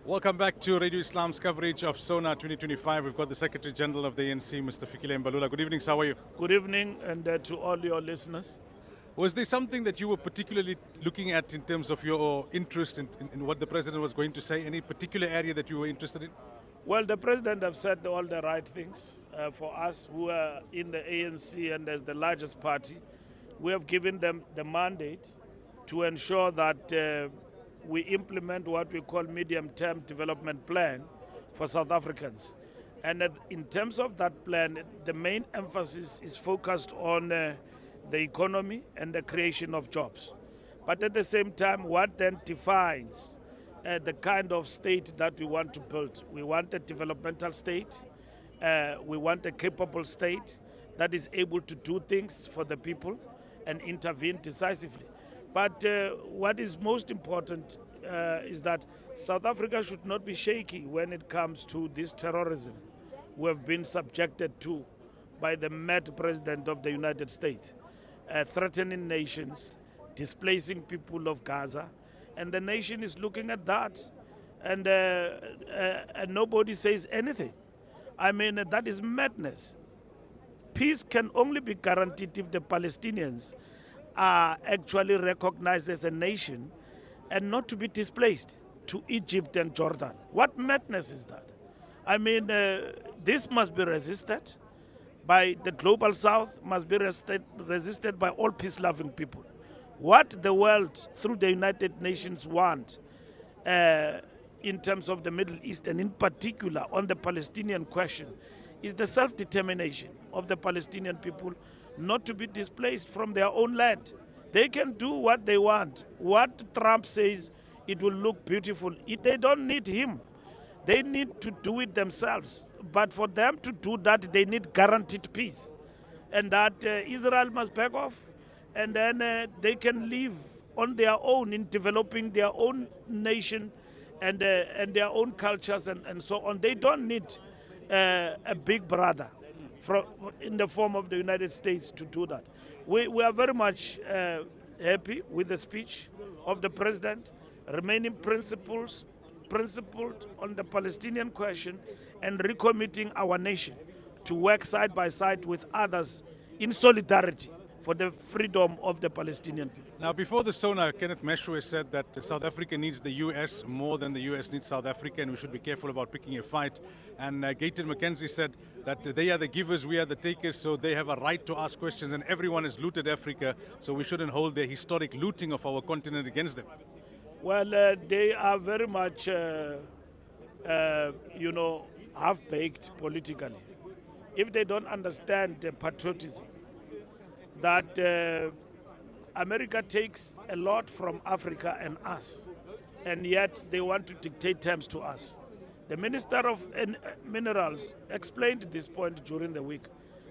Welcome back to Radio Islam's coverage of SONA 2025. We've got the Secretary General of the ANC, Mr. Fikile Mbalula. Good evening, sir. How are you? Good evening, and to all your listeners. Was there something that you were particularly looking at in terms of your interest in what the President was going to say? Any particular area that you were interested in? Well, the President have said all the right things for us who are in the ANC and as the largest party. We have given them the mandate to ensure that we implement what we call medium-term development plan for South Africans. And in terms of that plan, the main emphasis is focused on the economy and the creation of jobs. But at the same time, what then defines the kind of state that we want to build? We want a developmental state. We want a capable state that is able to do things for the people and intervene decisively. But what is most important is that South Africa should not be shaky when it comes to this terrorism we have been subjected to by the mad president of the United States, threatening nations, displacing people of Gaza, and the nation is looking at that, and nobody says anything. I mean, that is madness. Peace can only be guaranteed if the Palestinians are actually recognized as a nation and not to be displaced to Egypt and Jordan. What madness is that? I mean, this must be resisted by the global south, must be resisted by all peace-loving people. What the world, through the United Nations, want in terms of the Middle East, and in particular on the Palestinian question, is the self-determination of the Palestinian people not to be displaced from their own land. They can do what they want. What Trump says, it will look beautiful. They don't need him. They need to do it themselves. But for them to do that, they need guaranteed peace. And that Israel must back off. And then they can live on their own in developing their own nation and their own cultures and so on. They don't need a big brother in the form of the United States to do that. We are very much happy with the speech of the President, remaining principled on the Palestinian question and recommitting our nation to work side by side with others in solidarity for the freedom of the Palestinian people. Now, before the SONA, Kenneth Meshwe said that South Africa needs the US more than the US needs South Africa, and we should be careful about picking a fight. And Gayton McKenzie said that they are the givers, we are the takers, so they have a right to ask questions, and everyone has looted Africa, so we shouldn't hold their historic looting of our continent against them. Well, they are very much, half-baked politically. If they don't understand patriotism, that America takes a lot from Africa and us, and yet they want to dictate terms to us. The Minister of Minerals explained this point during the week,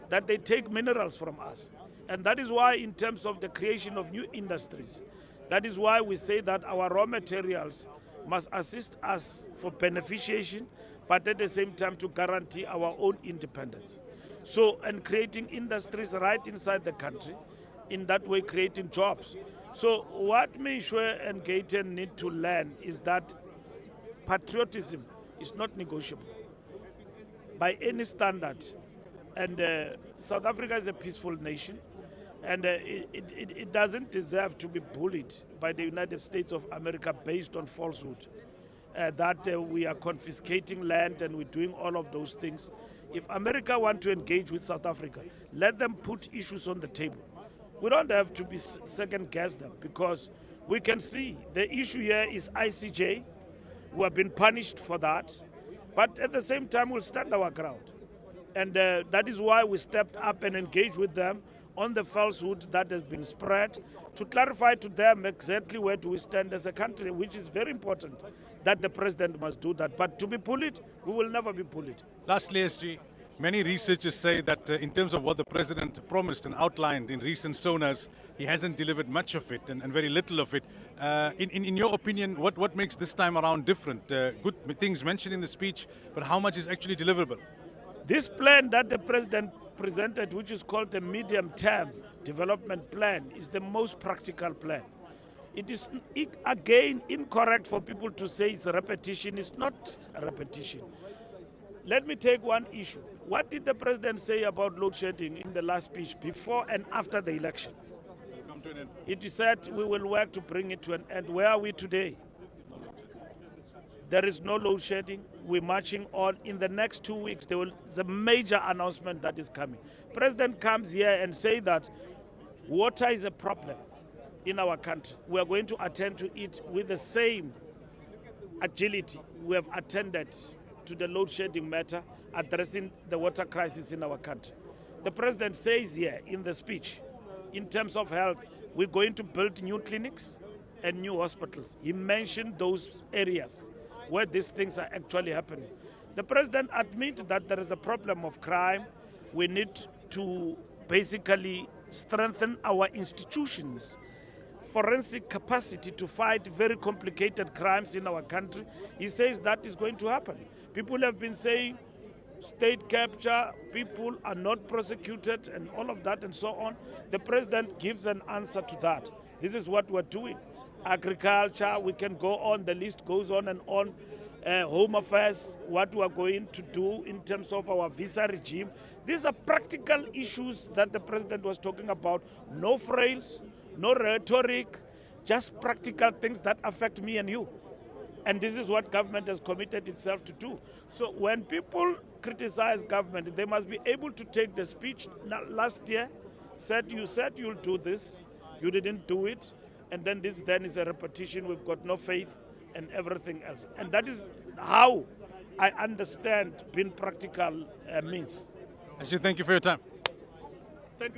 that they take minerals from us. And that is why, in terms of the creation of new industries, that is why we say that our raw materials must assist us for beneficiation, but at the same time to guarantee our own independence. So, and creating industries right inside the country, in that way creating jobs. So what Meshwe and Gayton need to learn is that patriotism is not negotiable by any standard. And South Africa is a peaceful nation, and it doesn't deserve to be bullied by the United States of America based on falsehood. That we are confiscating land and we're doing all of those things. If America want to engage with South Africa, let them put issues on the table. We don't have to be second-guess them, because we can see the issue here is ICJ. We have been punished for that, but at the same time we'll stand our ground. And that is why we stepped up and engaged with them on the falsehood that has been spread, to clarify to them exactly where do we stand as a country, which is very important, that the President must do that. But to be bullied, we will never be bullied. Lastly, SG, many researchers say that in terms of what the President promised and outlined in recent SONAs, he hasn't delivered much of it and very little of it. In your opinion, what makes this time around different? Good things mentioned in the speech, but how much is actually deliverable? This plan that the President presented, which is called a medium-term development plan, is the most practical plan. It is again incorrect for people to say it's a repetition. It's not a repetition. Let me take one issue. What did the president say about load shedding in the last speech before and after the election? Come to an end. It said we will work to bring it to an end. Where are we today? There is no load shedding. We're marching on. In the next 2 weeks, there's a major announcement that is coming. President comes here and say that water is a problem in our country. We are going to attend to it with the same agility we have attended to the load shedding matter, addressing the water crisis in our country. The president says here in the speech, in terms of health, we're going to build new clinics and new hospitals. He mentioned those areas where these things are actually happening. The president admitted that there is a problem of crime. We need to basically strengthen our institutions, forensic capacity to fight very complicated crimes in our country. He says that is going to happen. People have been saying state capture, people are not prosecuted and all of that and so on. The president gives an answer to that. This is what we're doing. Agriculture, we can go on, the list goes on and on. Home affairs, what we are going to do in terms of our visa regime. These are practical issues that the president was talking about. No frills, no rhetoric, just practical things that affect me and you. And this is what government has committed itself to do. So when people criticize government, they must be able to take the speech last year, you said you'll do this, you didn't do it, and then this then is a repetition. We've got no faith and everything else. And that is how I understand being practical means. I should thank you for your time. Thank you.